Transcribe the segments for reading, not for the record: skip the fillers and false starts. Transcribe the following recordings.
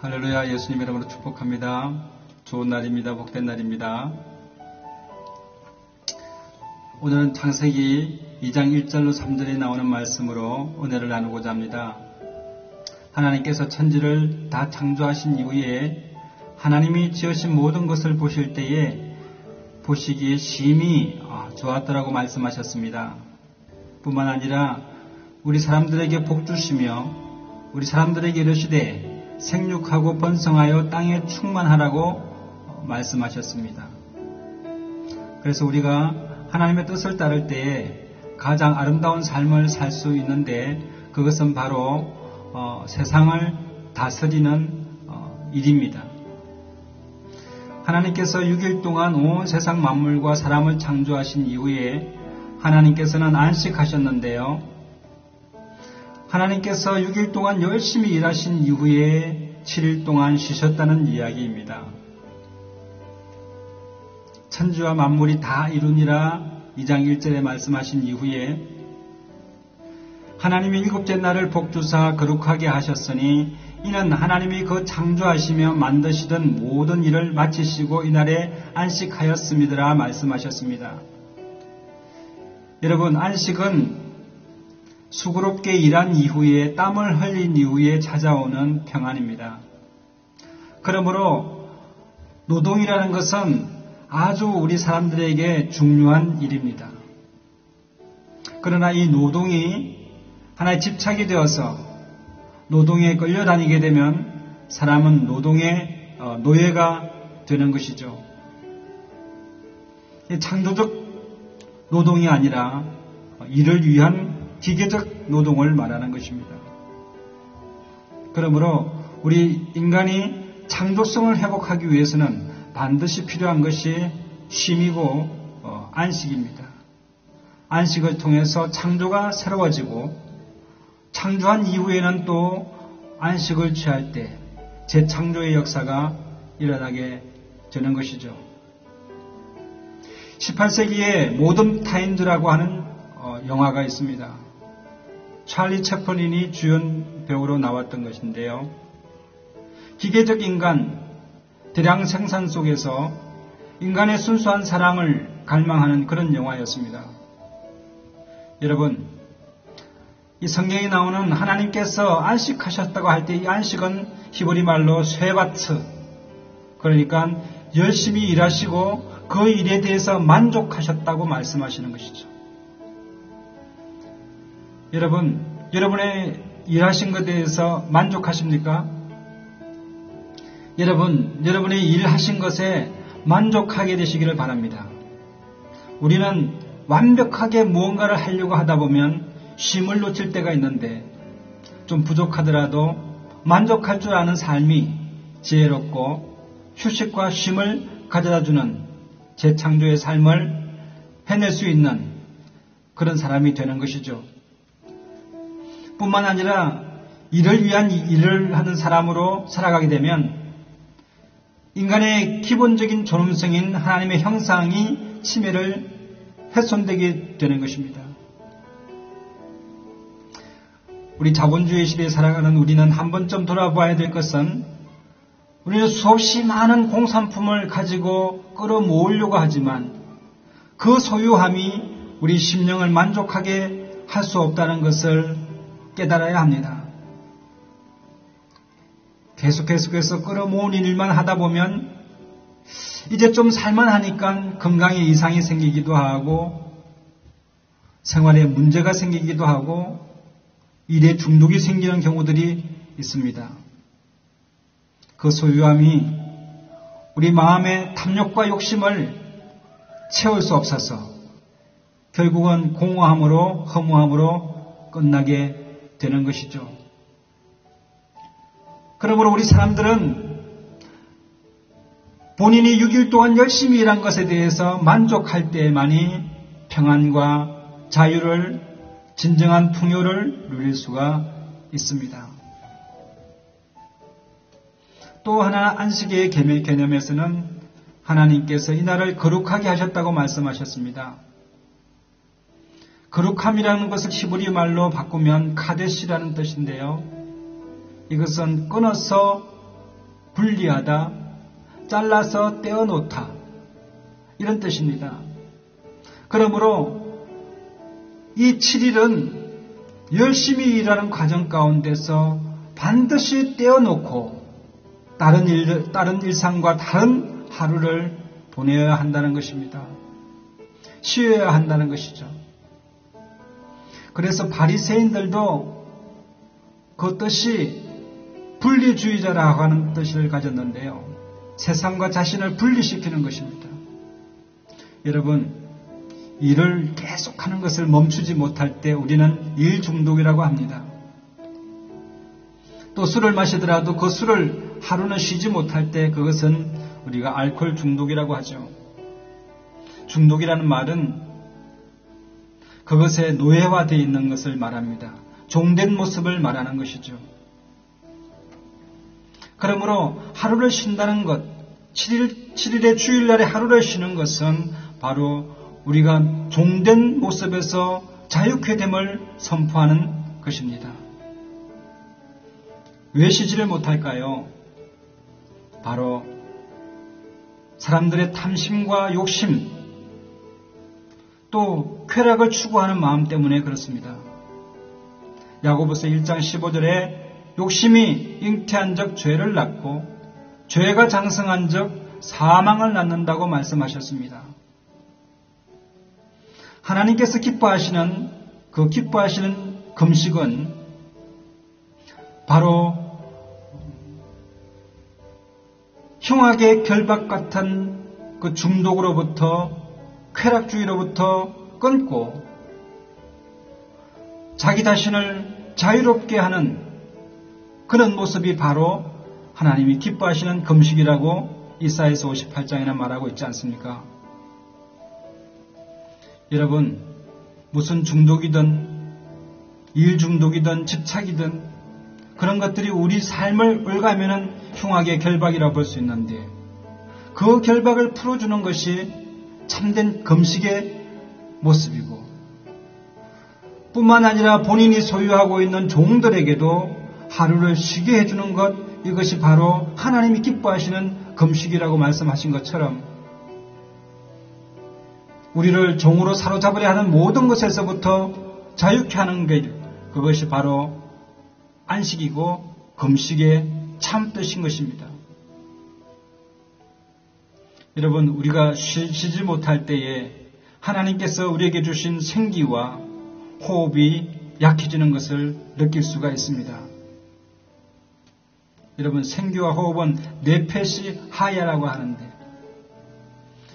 할렐루야. 예수님 이름으로 축복합니다. 좋은 날입니다. 복된 날입니다. 오늘은 창세기 2장 1절로 3절에 나오는 말씀으로 은혜를 나누고자 합니다. 하나님께서 천지를 다 창조하신 이후에 하나님이 지으신 모든 것을 보실 때에 보시기에 심히 좋았더라고 말씀하셨습니다. 뿐만 아니라 우리 사람들에게 복 주시며 우리 사람들에게 이르시되 생육하고 번성하여 땅에 충만하라고 말씀하셨습니다. 그래서 우리가 하나님의 뜻을 따를 때에 가장 아름다운 삶을 살 수 있는데 그것은 바로 세상을 다스리는 일입니다. 하나님께서 6일 동안 온 세상 만물과 사람을 창조하신 이후에 하나님께서는 안식하셨는데요. 하나님께서 6일 동안 열심히 일하신 이후에 7일 동안 쉬셨다는 이야기입니다. 천지와 만물이 다 이루니라 2장 1절에 말씀하신 이후에 하나님이 일곱째 날을 복주사 거룩하게 하셨으니 이는 하나님이 그 창조하시며 만드시던 모든 일을 마치시고 이날에 안식하였음이더라 말씀하셨습니다. 여러분, 안식은 수고롭게 일한 이후에 땀을 흘린 이후에 찾아오는 평안입니다. 그러므로 노동이라는 것은 아주 우리 사람들에게 중요한 일입니다. 그러나 이 노동이 하나의 집착이 되어서 노동에 끌려다니게 되면 사람은 노동의 노예가 되는 것이죠. 창조적 노동이 아니라 일을 위한 기계적 노동을 말하는 것입니다. 그러므로 우리 인간이 창조성을 회복하기 위해서는 반드시 필요한 것이 쉼이고 안식입니다. 안식을 통해서 창조가 새로워지고 창조한 이후에는 또 안식을 취할 때 재창조의 역사가 일어나게 되는 것이죠. 18세기에 모던 타임즈라고 하는 영화가 있습니다. 찰리 채플린이 주연 배우로 나왔던 것인데요. 기계적 인간, 대량 생산 속에서 인간의 순수한 사랑을 갈망하는 그런 영화였습니다. 여러분, 이 성경에 나오는 하나님께서 안식하셨다고 할 때 이 안식은 히브리 말로 쉐바트, 그러니까 열심히 일하시고 그 일에 대해서 만족하셨다고 말씀하시는 것이죠. 여러분, 여러분의 일하신 것에 대해서 만족하십니까? 여러분, 여러분의 일하신 것에 만족하게 되시기를 바랍니다. 우리는 완벽하게 무언가를 하려고 하다 보면 쉼을 놓칠 때가 있는데 좀 부족하더라도 만족할 줄 아는 삶이 지혜롭고 휴식과 쉼을 가져다주는 재창조의 삶을 해낼 수 있는 그런 사람이 되는 것이죠. 뿐만 아니라 일을 위한 일을 하는 사람으로 살아가게 되면 인간의 기본적인 존엄성인 하나님의 형상이 침해를 훼손되게 되는 것입니다. 우리 자본주의 시대에 살아가는 우리는 한 번쯤 돌아봐야 될 것은 우리는 수없이 많은 공산품을 가지고 끌어모으려고 하지만 그 소유함이 우리 심령을 만족하게 할 수 없다는 것을 깨달아야 합니다. 계속해서 끌어모으는 일만 하다 보면 이제 좀 살만하니까 건강에 이상이 생기기도 하고 생활에 문제가 생기기도 하고 일에 중독이 생기는 경우들이 있습니다. 그 소유함이 우리 마음의 탐욕과 욕심을 채울 수 없어서 결국은 공허함으로 허무함으로 끝나게 되는 것이죠. 그러므로 우리 사람들은 본인이 6일 동안 열심히 일한 것에 대해서 만족할 때만이 평안과 자유를, 진정한 풍요를 누릴 수가 있습니다. 또 하나 안식의 개념에서는 하나님께서 이날을 거룩하게 하셨다고 말씀하셨습니다. 거룩함이라는 것을 히브리 말로 바꾸면 카데시라는 뜻인데요. 이것은 끊어서 분리하다, 잘라서 떼어놓다, 이런 뜻입니다. 그러므로 이 7일은 열심히 일하는 과정 가운데서 반드시 떼어놓고 다른 일상과 다른 하루를 보내야 한다는 것입니다. 쉬어야 한다는 것이죠. 그래서 바리새인들도 그 뜻이 분리주의자라고 하는 뜻을 가졌는데요. 세상과 자신을 분리시키는 것입니다. 여러분, 일을 계속하는 것을 멈추지 못할 때 우리는 일 중독이라고 합니다. 또 술을 마시더라도 그 술을 하루는 쉬지 못할 때 그것은 우리가 알코올 중독이라고 하죠. 중독이라는 말은 그것에 노예화되어 있는 것을 말합니다. 종된 모습을 말하는 것이죠. 그러므로 하루를 쉰다는 것, 7일의 주일날에 하루를 쉬는 것은 바로 우리가 종된 모습에서 자유케 됨을 선포하는 것입니다. 왜 쉬지를 못할까요? 바로 사람들의 탐심과 욕심, 또 쾌락을 추구하는 마음 때문에 그렇습니다. 야고보서 1장 15절에 욕심이 잉태한 적 죄를 낳고 죄가 장성한 적 사망을 낳는다고 말씀하셨습니다. 하나님께서 기뻐하시는 금식은 바로 흉악의 결박 같은 그 중독으로부터, 쾌락주의로부터 끊고 자기 자신을 자유롭게 하는 그런 모습이 바로 하나님이 기뻐하시는 금식이라고 이사야서 58장에나 말하고 있지 않습니까? 여러분, 무슨 중독이든 일 중독이든 집착이든 그런 것들이 우리 삶을 을가면은 흉악의 결박이라고 볼 수 있는데, 그 결박을 풀어주는 것이 참된 금식의 모습이고, 뿐만 아니라 본인이 소유하고 있는 종들에게도 하루를 쉬게 해주는 것, 이것이 바로 하나님이 기뻐하시는 금식이라고 말씀하신 것처럼 우리를 종으로 사로잡으려 하는 모든 것에서부터 자유케 하는 것, 그것이 바로 안식이고 금식의 참 뜻인 것입니다. 여러분, 우리가 쉬지 못할 때에 하나님께서 우리에게 주신 생기와 호흡이 약해지는 것을 느낄 수가 있습니다. 여러분, 생기와 호흡은 네페시 하야라고 하는데,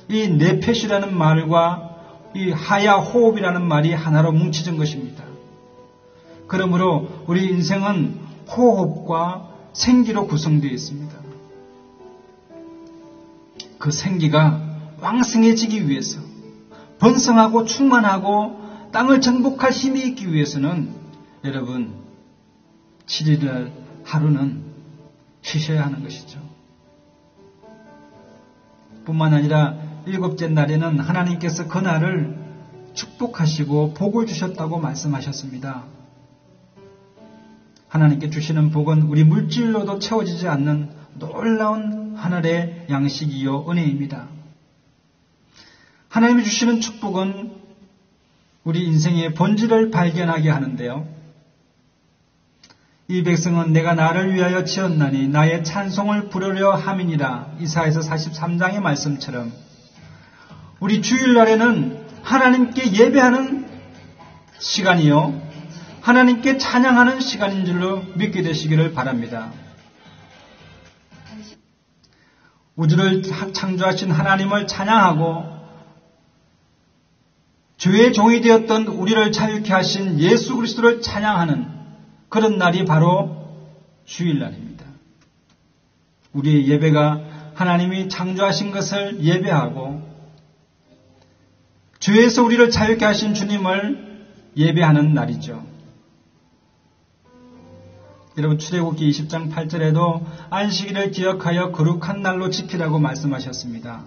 이 네페시라는 말과 이 하야 호흡이라는 말이 하나로 뭉쳐진 것입니다. 그러므로 우리 인생은 호흡과 생기로 구성되어 있습니다. 그 생기가 왕성해지기 위해서, 번성하고 충만하고 땅을 정복할 힘이 있기 위해서는 여러분, 7일날 하루는 쉬셔야 하는 것이죠. 뿐만 아니라 7째 날에는 하나님께서 그 날을 축복하시고 복을 주셨다고 말씀하셨습니다. 하나님께 주시는 복은 우리 물질로도 채워지지 않는 놀라운 하늘의 양식이요 은혜입니다. 하나님이 주시는 축복은 우리 인생의 본질을 발견하게 하는데요. 이 백성은 내가 나를 위하여 지었나니 나의 찬송을 부르려 함이니라. 이사야서 43장의 말씀처럼 우리 주일날에는 하나님께 예배하는 시간이요, 하나님께 찬양하는 시간인 줄로 믿게 되시기를 바랍니다. 우주를 창조하신 하나님을 찬양하고 죄의 종이 되었던 우리를 자유케 하신 예수 그리스도를 찬양하는 그런 날이 바로 주일날입니다. 우리의 예배가 하나님이 창조하신 것을 예배하고 죄에서 우리를 자유케 하신 주님을 예배하는 날이죠. 여러분, 출애굽기 20장 8절에도 안식일을 기억하여 거룩한 날로 지키라고 말씀하셨습니다.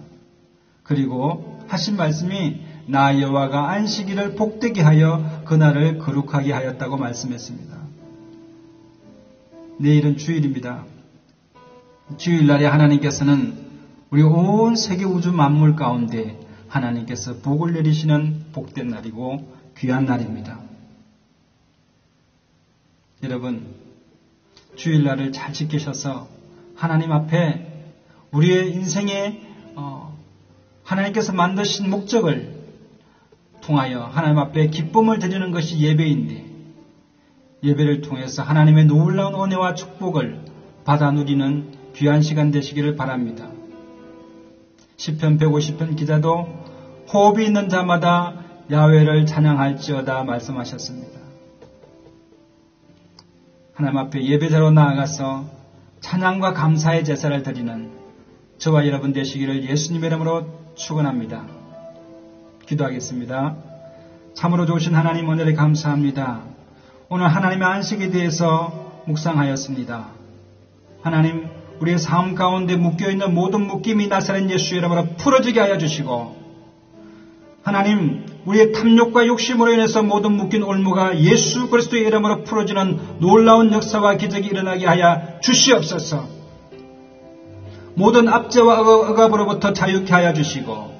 그리고 하신 말씀이 나 여호와가 안식일을 복되게 하여 그날을 거룩하게 하였다고 말씀했습니다. 내일은 주일입니다. 주일날에 하나님께서는 우리 온 세계 우주 만물 가운데 하나님께서 복을 내리시는 복된 날이고 귀한 날입니다. 여러분, 주일날을 잘 지키셔서 하나님 앞에 우리의 인생에 하나님께서 만드신 목적을 통하여 하나님 앞에 기쁨을 드리는 것이 예배인데, 예배를 통해서 하나님의 놀라운 은혜와 축복을 받아 누리는 귀한 시간 되시기를 바랍니다. 시편 150편 기자도 호흡이 있는 자마다 야훼를 찬양할지어다 말씀하셨습니다. 하나님 앞에 예배자로 나아가서 찬양과 감사의 제사를 드리는 저와 여러분 되시기를 예수님의 이름으로 축원합니다. 기도하겠습니다. 참으로 좋으신 하나님 은혜를 감사합니다. 오늘 하나님의 안식에 대해서 묵상하였습니다. 하나님, 우리의 삶 가운데 묶여있는 모든 묶임이 나사렛 예수의 이름으로 풀어지게 하여 주시고, 하나님, 우리의 탐욕과 욕심으로 인해서 모든 묶인 올무가 예수 그리스도의 이름으로 풀어지는 놀라운 역사와 기적이 일어나게 하여 주시옵소서. 모든 압제와 억압으로부터 자유케 하여 주시고,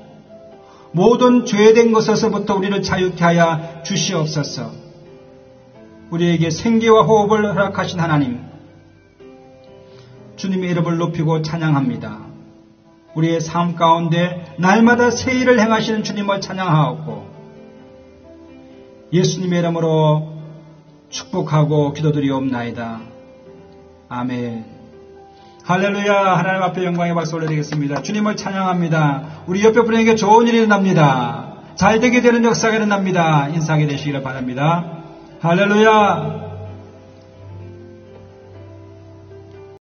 모든 죄된 것에서부터 우리를 자유케 하여 주시옵소서. 우리에게 생기와 호흡을 허락하신 하나님, 주님의 이름을 높이고 찬양합니다. 우리의 삶 가운데 날마다 새 일을 행하시는 주님을 찬양하옵고, 예수님의 이름으로 축복하고 기도드리옵나이다. 아멘. 할렐루야. 하나님 앞에 영광의 박수 올려드리겠습니다. 주님을 찬양합니다. 우리 옆에 분에게 좋은 일이 일어납니다. 잘되게 되는 역사가 일어납니다. 인사하게 되시기를 바랍니다. 할렐루야.